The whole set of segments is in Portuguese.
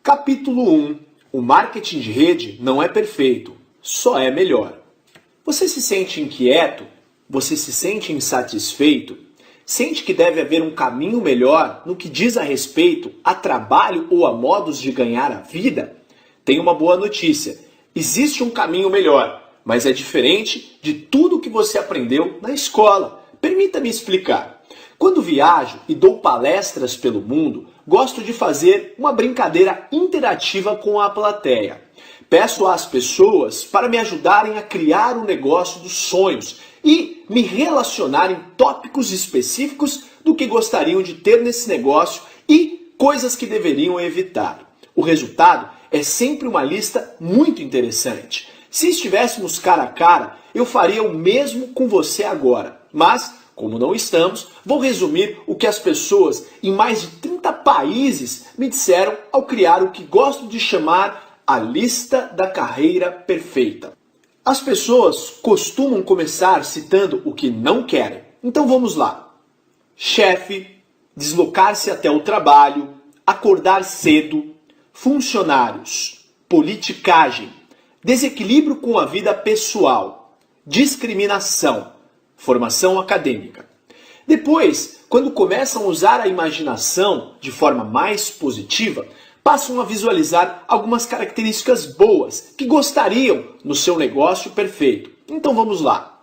Capítulo 1. O marketing de rede não é perfeito, só é melhor. Você se sente inquieto? Você se sente insatisfeito? Sente que deve haver um caminho melhor no que diz a respeito a trabalho ou a modos de ganhar a vida? Tenho uma boa notícia. Existe um caminho melhor, mas é diferente de tudo que você aprendeu na escola. Permita-me explicar. Quando viajo e dou palestras pelo mundo, gosto de fazer uma brincadeira interativa com a plateia. Peço às pessoas para me ajudarem a criar o negócio dos sonhos e me relacionar em tópicos específicos do que gostariam de ter nesse negócio e coisas que deveriam evitar. O resultado é sempre uma lista muito interessante. Se estivéssemos cara a cara, eu faria o mesmo com você agora, mas como não estamos, vou resumir o que as pessoas em mais de 30 países me disseram ao criar o que gosto de chamar a lista da carreira perfeita. As pessoas costumam começar citando o que não querem. Então vamos lá. Chefe, deslocar-se até o trabalho, acordar cedo, funcionários, politicagem, desequilíbrio com a vida pessoal, discriminação, formação acadêmica. Depois, quando começam a usar a imaginação de forma mais positiva, passam a visualizar algumas características boas que gostariam no seu negócio perfeito. Então vamos lá.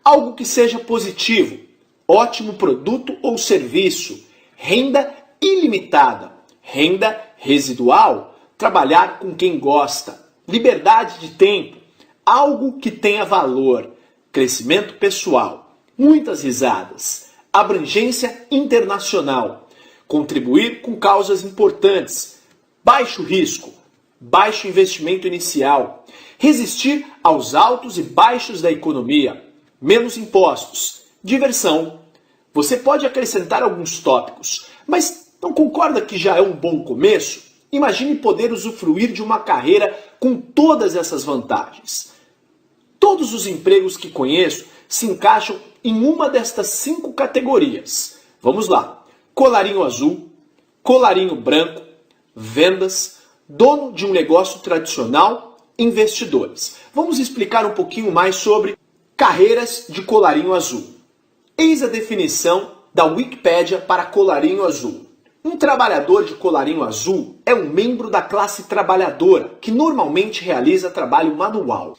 Algo que seja positivo, ótimo produto ou serviço, renda ilimitada, renda residual, trabalhar com quem gosta, liberdade de tempo, algo que tenha valor, crescimento pessoal, muitas risadas, abrangência internacional, contribuir com causas importantes, baixo risco, baixo investimento inicial, resistir aos altos e baixos da economia, menos impostos, diversão. Você pode acrescentar alguns tópicos, mas não concorda que já é um bom começo? Imagine poder usufruir de uma carreira com todas essas vantagens. Todos os empregos que conheço se encaixam em uma destas 5 categorias. Vamos lá. Colarinho azul, colarinho branco, vendas, dono de um negócio tradicional, investidores. Vamos explicar um pouquinho mais sobre carreiras de colarinho azul. Eis a definição da Wikipédia para colarinho azul. Um trabalhador de colarinho azul é um membro da classe trabalhadora que normalmente realiza trabalho manual.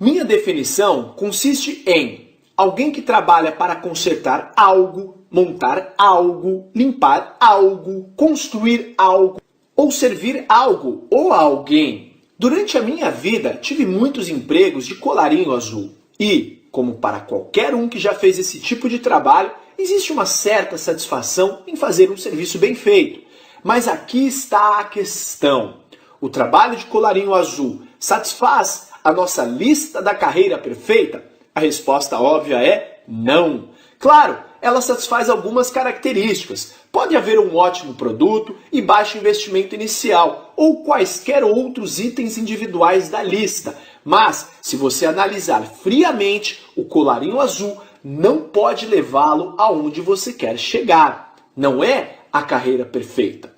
Minha definição consiste em alguém que trabalha para consertar algo, montar algo, limpar algo, construir algo ou servir algo ou alguém. Durante a minha vida, tive muitos empregos de colarinho azul e, como para qualquer um que já fez esse tipo de trabalho, existe uma certa satisfação em fazer um serviço bem feito. Mas aqui está a questão. O trabalho de colarinho azul satisfaz a nossa lista da carreira perfeita? A resposta óbvia é não. Claro, ela satisfaz algumas características. Pode haver um ótimo produto e baixo investimento inicial, ou quaisquer outros itens individuais da lista. Mas, se você analisar friamente, o colarinho azul não pode levá-lo aonde você quer chegar. Não é a carreira perfeita.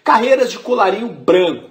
Carreiras de colarinho branco.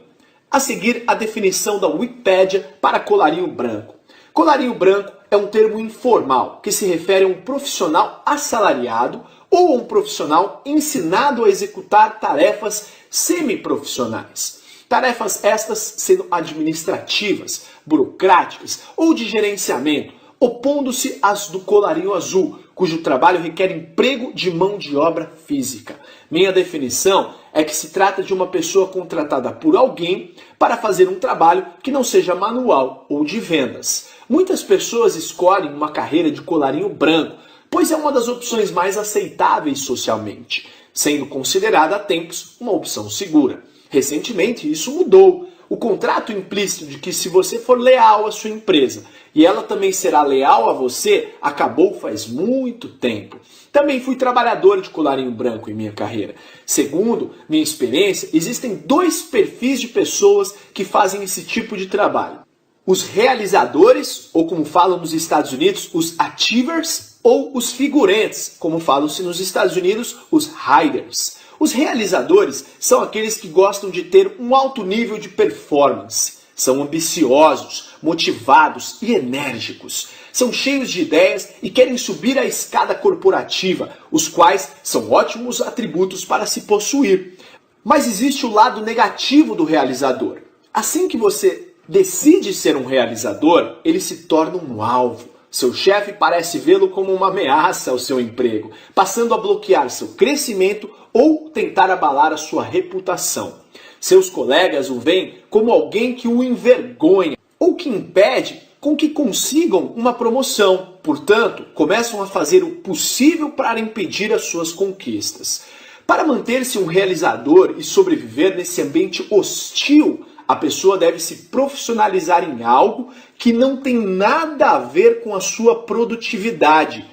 A seguir, a definição da Wikipédia para colarinho branco. Colarinho branco é um termo informal que se refere a um profissional assalariado ou a um profissional ensinado a executar tarefas semiprofissionais. Tarefas estas sendo administrativas, burocráticas ou de gerenciamento, opondo-se às do colarinho azul, cujo trabalho requer emprego de mão de obra física. Minha definição é que se trata de uma pessoa contratada por alguém para fazer um trabalho que não seja manual ou de vendas. Muitas pessoas escolhem uma carreira de colarinho branco, pois é uma das opções mais aceitáveis socialmente, sendo considerada há tempos uma opção segura. Recentemente isso mudou. O contrato implícito de que se você for leal à sua empresa e ela também será leal a você, acabou faz muito tempo. Também fui trabalhador de colarinho branco em minha carreira. Segundo minha experiência, existem 2 perfis de pessoas que fazem esse tipo de trabalho. Os realizadores, ou como falam nos Estados Unidos, os achievers, ou os figurantes, como falam-se nos Estados Unidos, os hiders. Os realizadores são aqueles que gostam de ter um alto nível de performance. São ambiciosos, motivados e enérgicos. São cheios de ideias e querem subir a escada corporativa, os quais são ótimos atributos para se possuir. Mas existe o lado negativo do realizador. Assim que você decide ser um realizador, ele se torna um alvo. Seu chefe parece vê-lo como uma ameaça ao seu emprego, passando a bloquear seu crescimento ou tentar abalar a sua reputação. Seus colegas o veem como alguém que o envergonha ou que impede com que consigam uma promoção. Portanto, começam a fazer o possível para impedir as suas conquistas. Para manter-se um realizador e sobreviver nesse ambiente hostil, a pessoa deve se profissionalizar em algo que não tem nada a ver com a sua produtividade.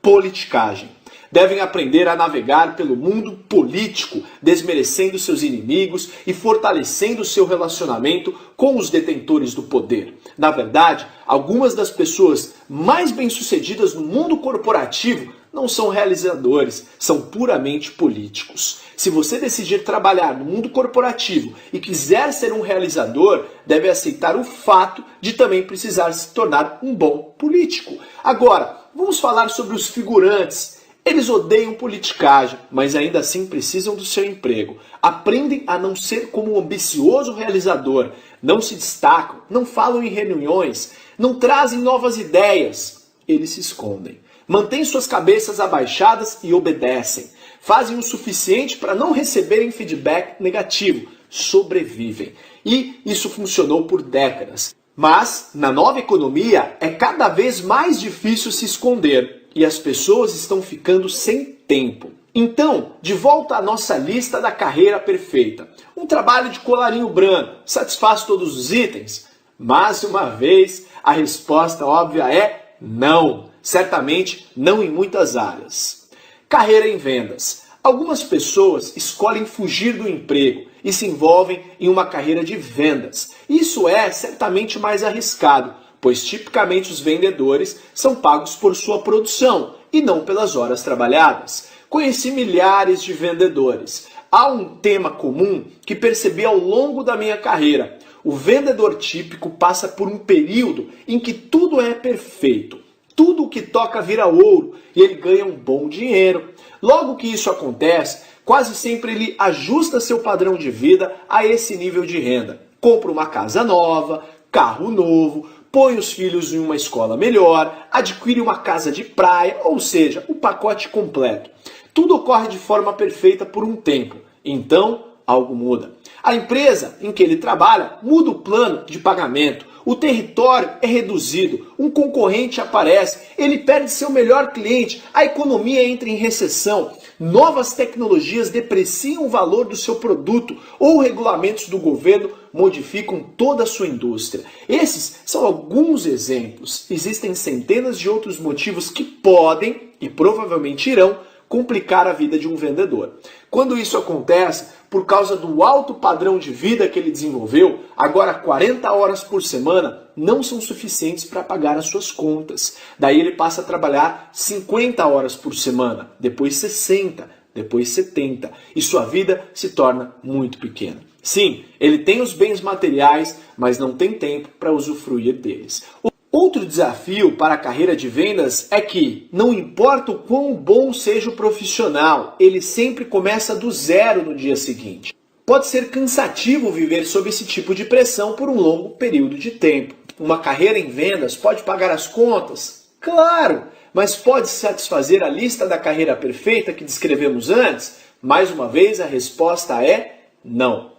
Politicagem. Devem aprender a navegar pelo mundo político, desmerecendo seus inimigos e fortalecendo seu relacionamento com os detentores do poder. Na verdade, algumas das pessoas mais bem-sucedidas no mundo corporativo não são realizadores, são puramente políticos. Se você decidir trabalhar no mundo corporativo e quiser ser um realizador, deve aceitar o fato de também precisar se tornar um bom político. Agora, vamos falar sobre os figurantes. Eles odeiam politicagem, mas ainda assim precisam do seu emprego. Aprendem a não ser como um ambicioso realizador. Não se destacam, não falam em reuniões, não trazem novas ideias. Eles se escondem. Mantêm suas cabeças abaixadas e obedecem. Fazem o suficiente para não receberem feedback negativo. Sobrevivem. E isso funcionou por décadas. Mas, na nova economia, é cada vez mais difícil se esconder. E as pessoas estão ficando sem tempo. Então, de volta à nossa lista da carreira perfeita. Um trabalho de colarinho branco satisfaz todos os itens? Mais uma vez, a resposta óbvia é não. Certamente não em muitas áreas. Carreira em vendas. Algumas pessoas escolhem fugir do emprego e se envolvem em uma carreira de vendas. Isso é certamente mais arriscado, pois tipicamente os vendedores são pagos por sua produção e não pelas horas trabalhadas. Conheci milhares de vendedores. Há um tema comum que percebi ao longo da minha carreira. O vendedor típico passa por um período em que tudo é perfeito. Tudo o que toca vira ouro e ele ganha um bom dinheiro. Logo que isso acontece, quase sempre ele ajusta seu padrão de vida a esse nível de renda. Compra uma casa nova, carro novo, põe os filhos em uma escola melhor, adquire uma casa de praia, ou seja, o pacote completo. Tudo ocorre de forma perfeita por um tempo. Então, algo muda. A empresa em que ele trabalha muda o plano de pagamento. O território é reduzido, um concorrente aparece, ele perde seu melhor cliente, a economia entra em recessão, novas tecnologias depreciam o valor do seu produto ou regulamentos do governo modificam toda a sua indústria. Esses são alguns exemplos. Existem centenas de outros motivos que podem e provavelmente irão complicar a vida de um vendedor. Quando isso acontece, por causa do alto padrão de vida que ele desenvolveu, agora 40 horas por semana não são suficientes para pagar as suas contas. Daí ele passa a trabalhar 50 horas por semana, depois 60, depois 70, e sua vida se torna muito pequena. Sim, ele tem os bens materiais, mas não tem tempo para usufruir deles. Outro desafio para a carreira de vendas é que, não importa o quão bom seja o profissional, ele sempre começa do zero no dia seguinte. Pode ser cansativo viver sob esse tipo de pressão por um longo período de tempo. Uma carreira em vendas pode pagar as contas? Claro! Mas pode satisfazer a lista da carreira perfeita que descrevemos antes? Mais uma vez, a resposta é não.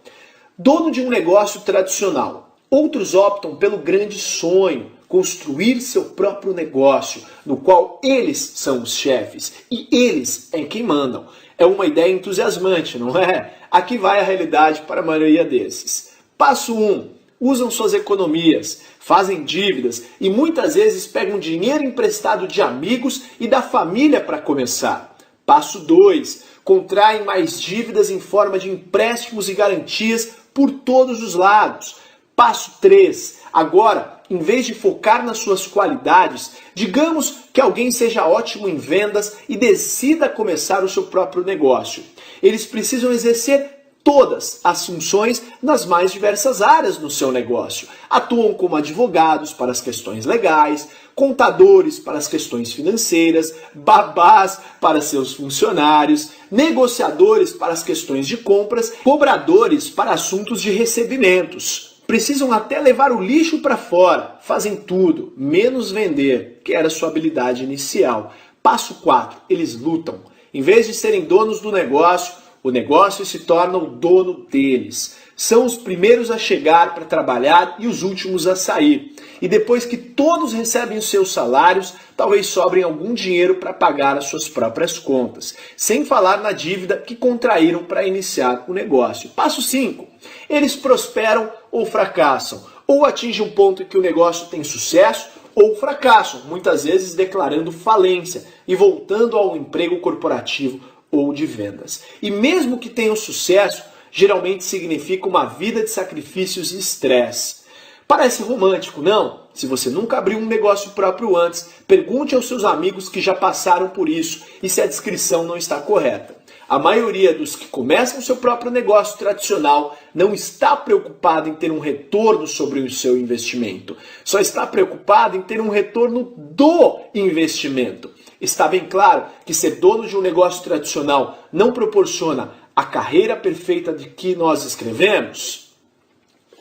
Dono de um negócio tradicional. Outros optam pelo grande sonho, construir seu próprio negócio, no qual eles são os chefes e eles é quem mandam. É uma ideia entusiasmante, não é? Aqui vai a realidade para a maioria desses. Passo 1. Usam suas economias, fazem dívidas e muitas vezes pegam dinheiro emprestado de amigos e da família para começar. Passo 2. Contraem mais dívidas em forma de empréstimos e garantias por todos os lados. Passo 3. Agora, em vez de focar nas suas qualidades, digamos que alguém seja ótimo em vendas e decida começar o seu próprio negócio. Eles precisam exercer todas as funções nas mais diversas áreas no seu negócio. Atuam como advogados para as questões legais, contadores para as questões financeiras, babás para seus funcionários, negociadores para as questões de compras, cobradores para assuntos de recebimentos. Precisam até levar o lixo para fora, fazem tudo, menos vender, que era sua habilidade inicial. Passo 4, eles lutam. Em vez de serem donos do negócio, o negócio se torna o dono deles. São os primeiros a chegar para trabalhar e os últimos a sair. E depois que todos recebem os seus salários, talvez sobrem algum dinheiro para pagar as suas próprias contas. Sem falar na dívida que contraíram para iniciar o negócio. Passo 5. Eles prosperam ou fracassam. Ou atingem um ponto em que o negócio tem sucesso, ou fracassam, muitas vezes declarando falência e voltando ao emprego corporativo ou de vendas. E mesmo que tenham sucesso, geralmente significa uma vida de sacrifícios e estresse. Parece romântico, não? Se você nunca abriu um negócio próprio antes, pergunte aos seus amigos que já passaram por isso e se a descrição não está correta. A maioria dos que começam seu próprio negócio tradicional não está preocupado em ter um retorno sobre o seu investimento. Só está preocupado em ter um retorno do investimento. Está bem claro que ser dono de um negócio tradicional não proporciona a carreira perfeita de que nós escrevemos?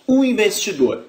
Um investidor.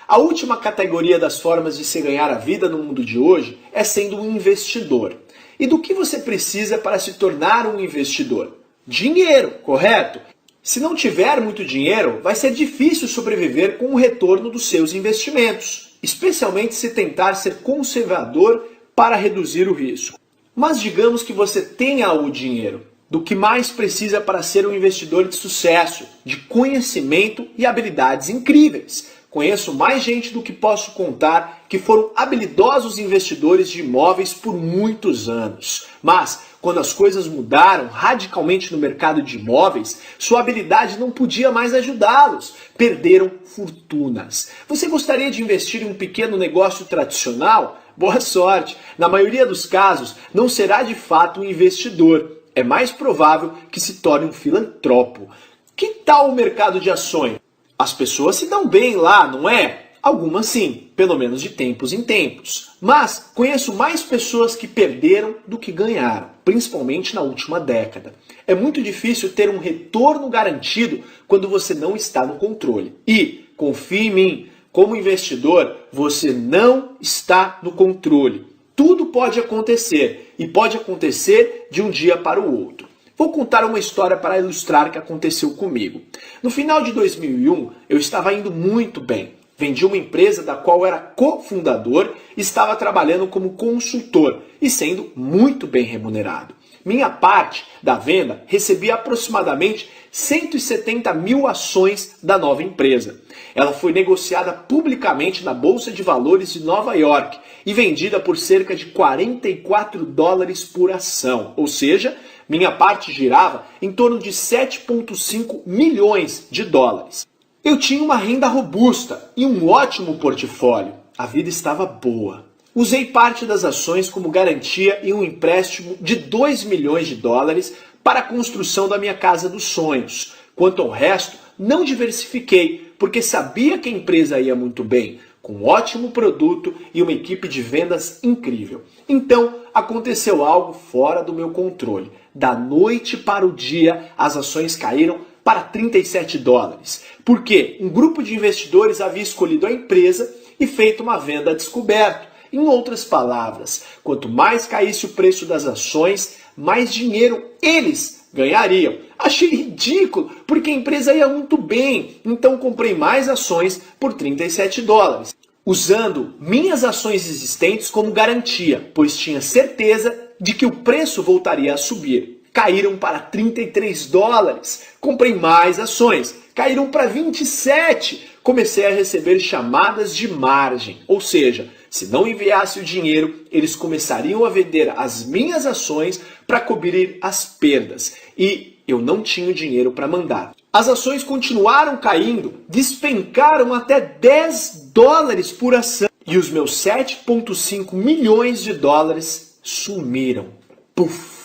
A última categoria das formas de se ganhar a vida no mundo de hoje é sendo um investidor. E do que você precisa para se tornar um investidor? Dinheiro, correto? Se não tiver muito dinheiro, vai ser difícil sobreviver com o retorno dos seus investimentos, especialmente se tentar ser conservador para reduzir o risco. Mas digamos que você tenha o dinheiro. Do que mais precisa para ser um investidor de sucesso? De conhecimento e habilidades incríveis. Conheço mais gente do que posso contar que foram habilidosos investidores de imóveis por muitos anos. Mas, quando as coisas mudaram radicalmente no mercado de imóveis, sua habilidade não podia mais ajudá-los. Perderam fortunas. Você gostaria de investir em um pequeno negócio tradicional? Boa sorte! Na maioria dos casos, não será de fato um investidor. É mais provável que se torne um filantropo. Que tal o mercado de ações? As pessoas se dão bem lá, não é? Algumas sim, pelo menos de tempos em tempos. Mas conheço mais pessoas que perderam do que ganharam, principalmente na última década. É muito difícil ter um retorno garantido quando você não está no controle. E, confie em mim, como investidor, você não está no controle. Tudo pode acontecer, e pode acontecer de um dia para o outro. Vou contar uma história para ilustrar o que aconteceu comigo. No final de 2001, eu estava indo muito bem. Vendi uma empresa da qual era cofundador e estava trabalhando como consultor e sendo muito bem remunerado. Minha parte da venda recebia aproximadamente 170 mil ações da nova empresa. Ela foi negociada publicamente na Bolsa de Valores de Nova York e vendida por cerca de 44 dólares por ação, ou seja, minha parte girava em torno de 7,5 milhões de dólares. Eu tinha uma renda robusta e um ótimo portfólio. A vida estava boa. Usei parte das ações como garantia em um empréstimo de 2 milhões de dólares para a construção da minha casa dos sonhos. Quanto ao resto, não diversifiquei, porque sabia que a empresa ia muito bem, com um ótimo produto e uma equipe de vendas incrível. Então, aconteceu algo fora do meu controle. Da noite para o dia, as ações caíram para 37 dólares. Porque um grupo de investidores havia escolhido a empresa e feito uma venda a descoberto. Em outras palavras, quanto mais caísse o preço das ações, mais dinheiro eles ganhariam. Achei ridículo, porque a empresa ia muito bem, então comprei mais ações por 37 dólares, usando minhas ações existentes como garantia, pois tinha certeza de que o preço voltaria a subir. Caíram para 33 dólares, comprei mais ações, caíram para 27, comecei a receber chamadas de margem, ou seja, se não enviasse o dinheiro, eles começariam a vender as minhas ações para cobrir as perdas. E eu não tinha dinheiro para mandar. As ações continuaram caindo, despencaram até 10 dólares por ação. E os meus 7,5 milhões de dólares sumiram. Puf!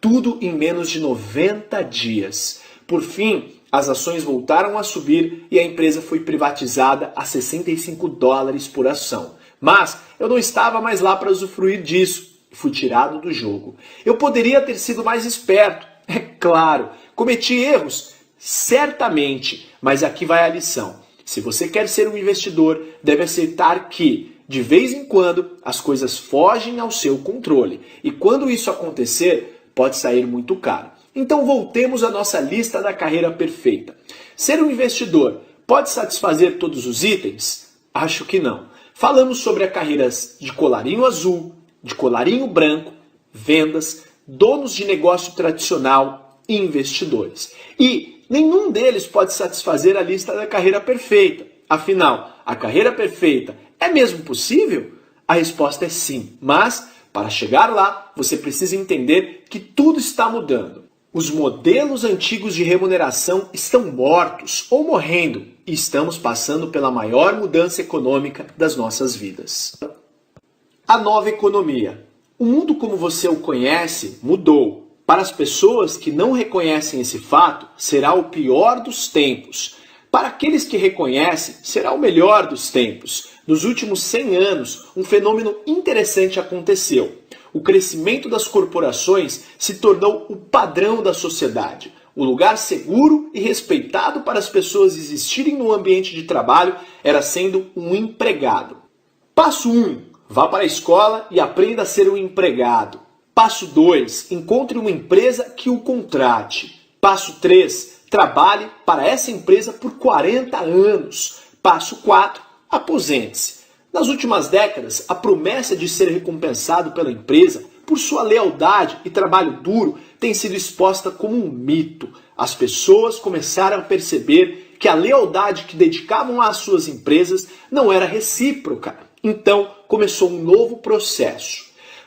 tudo em menos de 90 dias. Por fim, as ações voltaram a subir e a empresa foi privatizada a $65 por ação. Mas eu não estava mais lá para usufruir disso e fui tirado do jogo. Eu poderia ter sido mais esperto, é claro. Cometi erros? Certamente, mas aqui vai a lição. Se você quer ser um investidor, deve aceitar que, de vez em quando, as coisas fogem ao seu controle. E quando isso acontecer, pode sair muito caro. Então voltemos à nossa lista da carreira perfeita. Ser um investidor pode satisfazer todos os itens? Acho que não. Falamos sobre as carreiras de colarinho azul, de colarinho branco, vendas, donos de negócio tradicional e investidores. E nenhum deles pode satisfazer a lista da carreira perfeita. Afinal, a carreira perfeita é mesmo possível? A resposta é sim, mas para chegar lá, você precisa entender que tudo está mudando. Os modelos antigos de remuneração estão mortos ou morrendo e estamos passando pela maior mudança econômica das nossas vidas. A nova economia. O mundo como você o conhece mudou. Para as pessoas que não reconhecem esse fato, será o pior dos tempos. Para aqueles que reconhecem, será o melhor dos tempos. Nos últimos 100 anos, um fenômeno interessante aconteceu. O crescimento das corporações se tornou o padrão da sociedade. O lugar seguro e respeitado para as pessoas existirem no ambiente de trabalho era sendo um empregado. Passo 1. Vá para a escola e aprenda a ser um empregado. Passo 2. Encontre uma empresa que o contrate. Passo 3. Trabalhe para essa empresa por 40 anos. Passo 4. Aposente-se. Nas últimas décadas, a promessa de ser recompensado pela empresa por sua lealdade e trabalho duro tem sido exposta como um mito. As pessoas começaram a perceber que a lealdade que dedicavam às suas empresas não era recíproca. Então, começou um novo processo.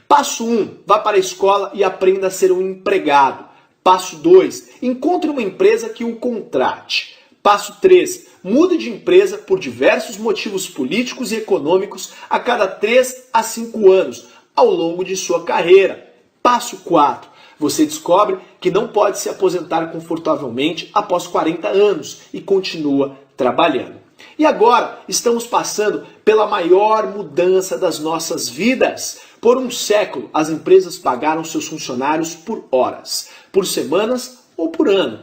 Passo 1. Vá para a escola e aprenda a ser um empregado. Passo 2. Encontre uma empresa que o contrate. Passo 3. Mude de empresa por diversos motivos políticos e econômicos a cada 3 a 5 anos, ao longo de sua carreira. Passo 4. Você descobre que não pode se aposentar confortavelmente após 40 anos e continua trabalhando. E agora estamos passando pela maior mudança das nossas vidas. Por um século, as empresas pagaram seus funcionários por horas, por semanas ou por ano.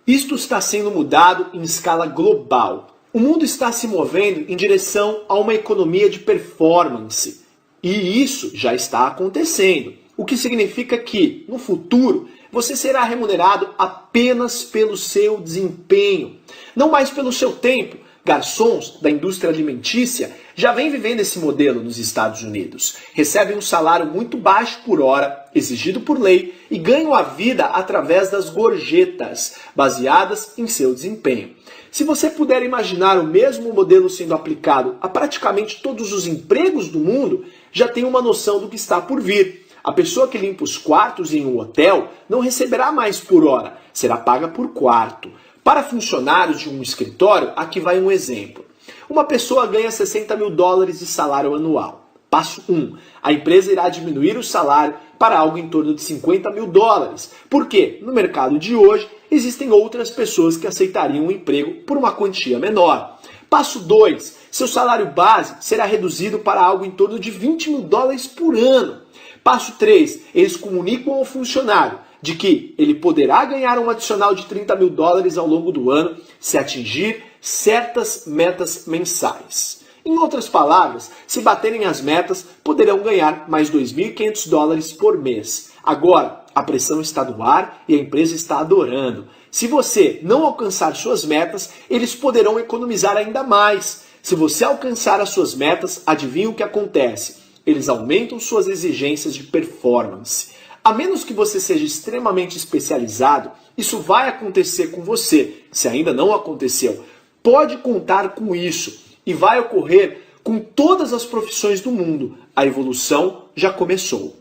Isto está sendo mudado em escala global. O mundo está se movendo em direção a uma economia de performance. E isso já está acontecendo. O que significa que, no futuro, você será remunerado apenas pelo seu desempenho, não mais pelo seu tempo. Garçons da indústria alimentícia já vêm vivendo esse modelo nos Estados Unidos. Recebem um salário muito baixo por hora, exigido por lei, e ganham a vida através das gorjetas, baseadas em seu desempenho. Se você puder imaginar o mesmo modelo sendo aplicado a praticamente todos os empregos do mundo, já tem uma noção do que está por vir. A pessoa que limpa os quartos em um hotel não receberá mais por hora, será paga por quarto. Para funcionários de um escritório, aqui vai um exemplo. Uma pessoa ganha $60 mil de salário anual. Passo 1. A empresa irá diminuir o salário para algo em torno de $50 mil. Porque, no mercado de hoje, existem outras pessoas que aceitariam um emprego por uma quantia menor. Passo 2. Seu salário base será reduzido para algo em torno de $20 mil por ano. Passo 3. Eles comunicam ao funcionário de que ele poderá ganhar um adicional de $30 mil ao longo do ano se atingir certas metas mensais. Em outras palavras, se baterem as metas, poderão ganhar mais $2.500 por mês. Agora, a pressão está no ar e a empresa está adorando. Se você não alcançar suas metas, eles poderão economizar ainda mais. Se você alcançar as suas metas, adivinha o que acontece? Eles aumentam suas exigências de performance. A menos que você seja extremamente especializado, isso vai acontecer com você. Se ainda não aconteceu, pode contar com isso. E vai ocorrer com todas as profissões do mundo. A evolução já começou.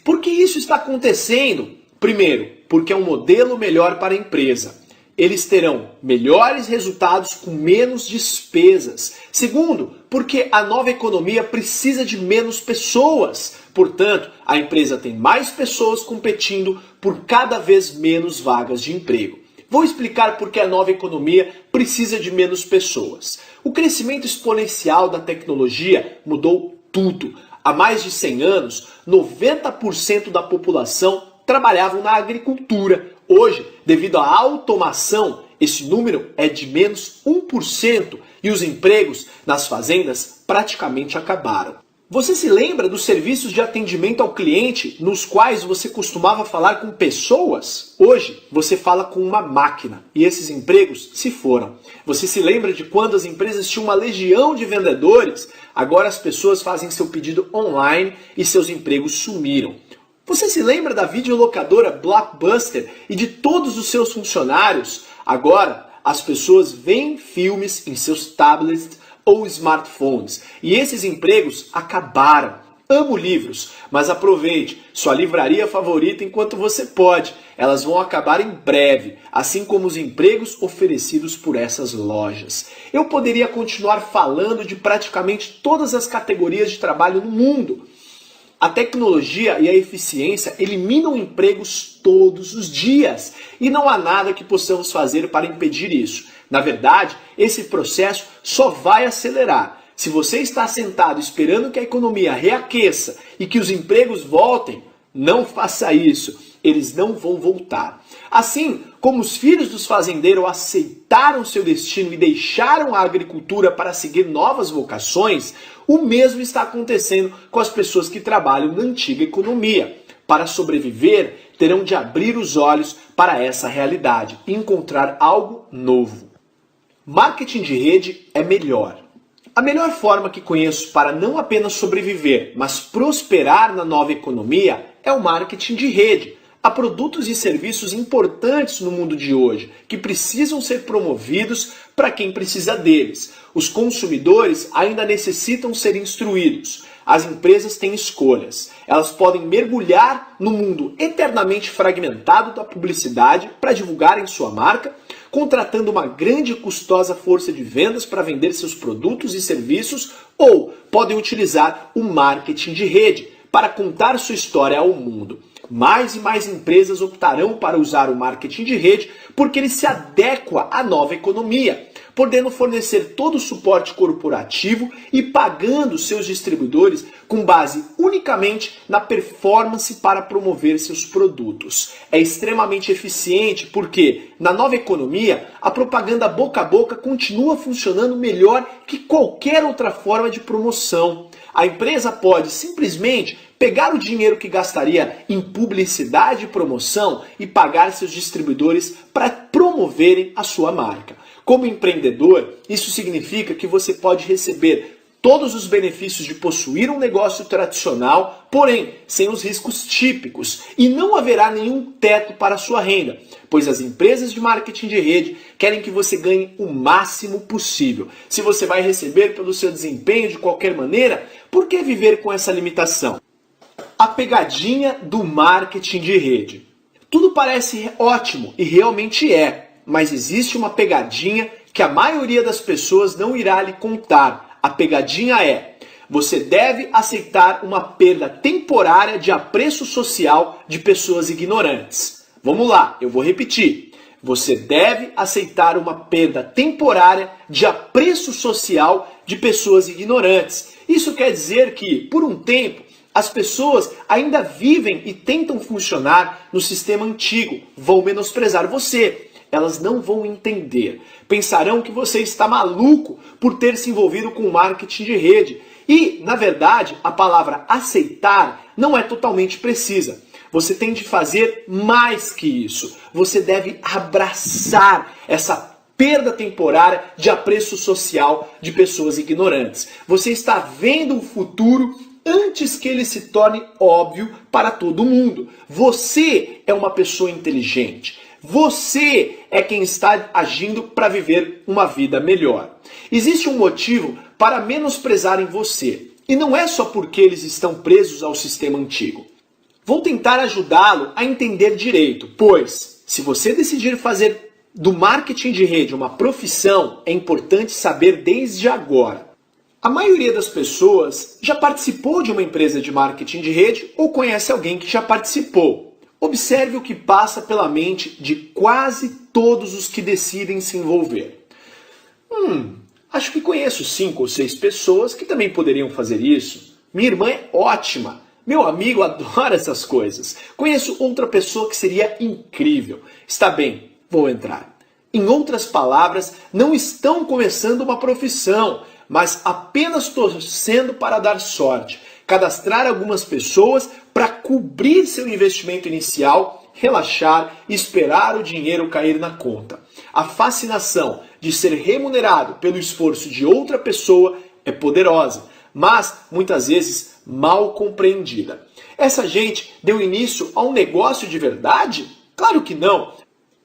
Por que isso está acontecendo? Primeiro, porque é um modelo melhor para a empresa. Eles terão melhores resultados com menos despesas. Segundo, porque a nova economia precisa de menos pessoas. Portanto, a empresa tem mais pessoas competindo por cada vez menos vagas de emprego. Vou explicar por que a nova economia precisa de menos pessoas. O crescimento exponencial da tecnologia mudou tudo. Há mais de 100 anos, 90% da população trabalhavam na agricultura. Hoje, devido à automação, esse número é de menos 1% e os empregos nas fazendas praticamente acabaram. Você se lembra dos serviços de atendimento ao cliente nos quais você costumava falar com pessoas? Hoje, você fala com uma máquina e esses empregos se foram. Você se lembra de quando as empresas tinham uma legião de vendedores? Agora as pessoas fazem seu pedido online e seus empregos sumiram. Você se lembra da videolocadora Blockbuster e de todos os seus funcionários? Agora, as pessoas veem filmes em seus tablets ou smartphones. E esses empregos acabaram. Amo livros, mas aproveite sua livraria favorita enquanto você pode. Elas vão acabar em breve, assim como os empregos oferecidos por essas lojas. Eu poderia continuar falando de praticamente todas as categorias de trabalho no mundo. A tecnologia e a eficiência eliminam empregos todos os dias e não há nada que possamos fazer para impedir isso. Na verdade, esse processo só vai acelerar. Se você está sentado esperando que a economia reaqueça e que os empregos voltem, não faça isso. Eles não vão voltar. Assim como os filhos dos fazendeiros aceitaram seu destino e deixaram a agricultura para seguir novas vocações, o mesmo está acontecendo com as pessoas que trabalham na antiga economia. Para sobreviver, terão de abrir os olhos para essa realidade e encontrar algo novo. Marketing de rede é melhor. A melhor forma que conheço para não apenas sobreviver, mas prosperar na nova economia é o marketing de rede. Há produtos e serviços importantes no mundo de hoje que precisam ser promovidos para quem precisa deles. Os consumidores ainda necessitam ser instruídos. As empresas têm escolhas. Elas podem mergulhar no mundo eternamente fragmentado da publicidade para divulgarem sua marca, contratando uma grande e custosa força de vendas para vender seus produtos e serviços, ou podem utilizar o marketing de rede para contar sua história ao mundo. Mais e mais empresas optarão para usar o marketing de rede porque ele se adequa à nova economia, podendo fornecer todo o suporte corporativo e pagando seus distribuidores com base unicamente na performance para promover seus produtos. É extremamente eficiente porque, na nova economia, a propaganda boca a boca continua funcionando melhor que qualquer outra forma de promoção. A empresa pode simplesmente pegar o dinheiro que gastaria em publicidade e promoção e pagar seus distribuidores para promoverem a sua marca. Como empreendedor, isso significa que você pode receber todos os benefícios de possuir um negócio tradicional, porém sem os riscos típicos, e não haverá nenhum teto para a sua renda, pois as empresas de marketing de rede querem que você ganhe o máximo possível. Se você vai receber pelo seu desempenho de qualquer maneira, por que viver com essa limitação? A pegadinha do marketing de rede. Tudo parece ótimo e realmente é, mas existe uma pegadinha que a maioria das pessoas não irá lhe contar. A pegadinha é: você deve aceitar uma perda temporária de apreço social de pessoas ignorantes. Vamos lá, eu vou repetir. Você deve aceitar uma perda temporária de apreço social de pessoas ignorantes. Isso quer dizer que, por um tempo, as pessoas ainda vivem e tentam funcionar no sistema antigo, vão menosprezar você. Elas não vão entender. Pensarão que você está maluco por ter se envolvido com marketing de rede. E, na verdade, a palavra aceitar não é totalmente precisa. Você tem de fazer mais que isso. Você deve abraçar essa perda temporária de apreço social de pessoas ignorantes. Você está vendo o futuro antes que ele se torne óbvio para todo mundo. Você é uma pessoa inteligente. Você é quem está agindo para viver uma vida melhor. Existe um motivo para menosprezarem você. E não é só porque eles estão presos ao sistema antigo. Vou tentar ajudá-lo a entender direito, pois se você decidir fazer do marketing de rede uma profissão, é importante saber desde agora. A maioria das pessoas já participou de uma empresa de marketing de rede ou conhece alguém que já participou. Observe o que passa pela mente de quase todos os que decidem se envolver. Acho que conheço 5 ou 6 pessoas que também poderiam fazer isso. Minha irmã é ótima. Meu amigo adora essas coisas. Conheço outra pessoa que seria incrível. Está bem, vou entrar. Em outras palavras, não estão começando uma profissão, mas apenas torcendo para dar sorte. Cadastrar algumas pessoas para cobrir seu investimento inicial, relaxar e esperar o dinheiro cair na conta. A fascinação de ser remunerado pelo esforço de outra pessoa é poderosa, mas muitas vezes mal compreendida. Essa gente deu início a um negócio de verdade? Claro que não.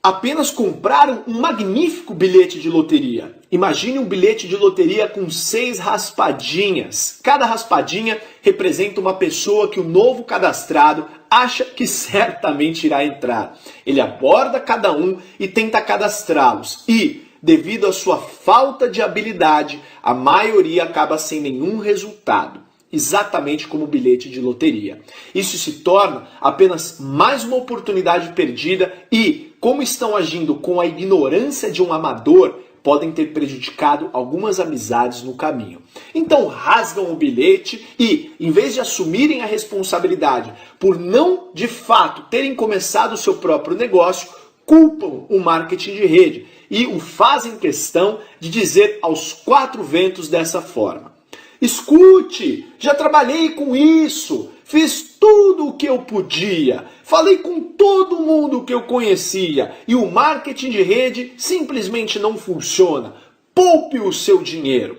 Apenas compraram um magnífico bilhete de loteria. Imagine um bilhete de loteria com 6 raspadinhas. Cada raspadinha representa uma pessoa que o novo cadastrado acha que certamente irá entrar. Ele aborda cada um e tenta cadastrá-los. E, devido à sua falta de habilidade, a maioria acaba sem nenhum resultado. Exatamente como o bilhete de loteria. Isso se torna apenas mais uma oportunidade perdida e, como estão agindo com a ignorância de um amador, podem ter prejudicado algumas amizades no caminho. Então rasgam o bilhete e, em vez de assumirem a responsabilidade por não, de fato, terem começado o seu próprio negócio, culpam o marketing de rede e o fazem questão de dizer aos 4 ventos dessa forma: escute, já trabalhei com isso, fiz tudo o que eu podia, falei com todo mundo que eu conhecia e o marketing de rede simplesmente não funciona. Poupe o seu dinheiro.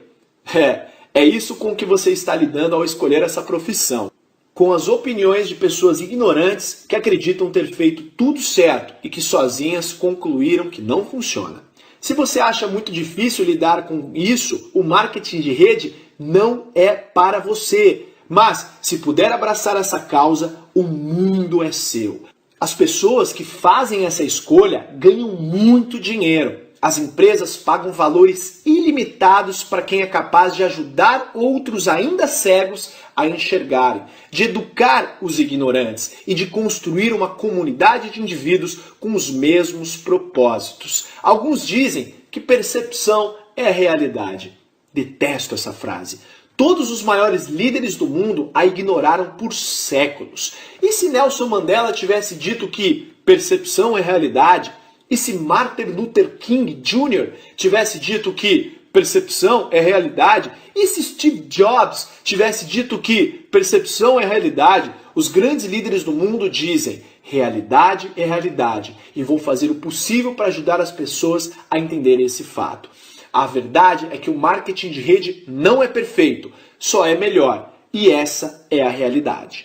É isso com que você está lidando ao escolher essa profissão. Com as opiniões de pessoas ignorantes que acreditam ter feito tudo certo e que sozinhas concluíram que não funciona. Se você acha muito difícil lidar com isso, o marketing de rede não é para você. Mas, se puder abraçar essa causa, o mundo é seu. As pessoas que fazem essa escolha ganham muito dinheiro. As empresas pagam valores ilimitados para quem é capaz de ajudar outros ainda cegos a enxergarem, de educar os ignorantes e de construir uma comunidade de indivíduos com os mesmos propósitos. Alguns dizem que percepção é a realidade. Detesto essa frase. Todos os maiores líderes do mundo a ignoraram por séculos. E se Nelson Mandela tivesse dito que percepção é realidade? E se Martin Luther King Jr. tivesse dito que percepção é realidade? E se Steve Jobs tivesse dito que percepção é realidade? Os grandes líderes do mundo dizem: realidade é realidade. E vou fazer o possível para ajudar as pessoas a entenderem esse fato. A verdade é que o marketing de rede não é perfeito, só é melhor. E essa é a realidade.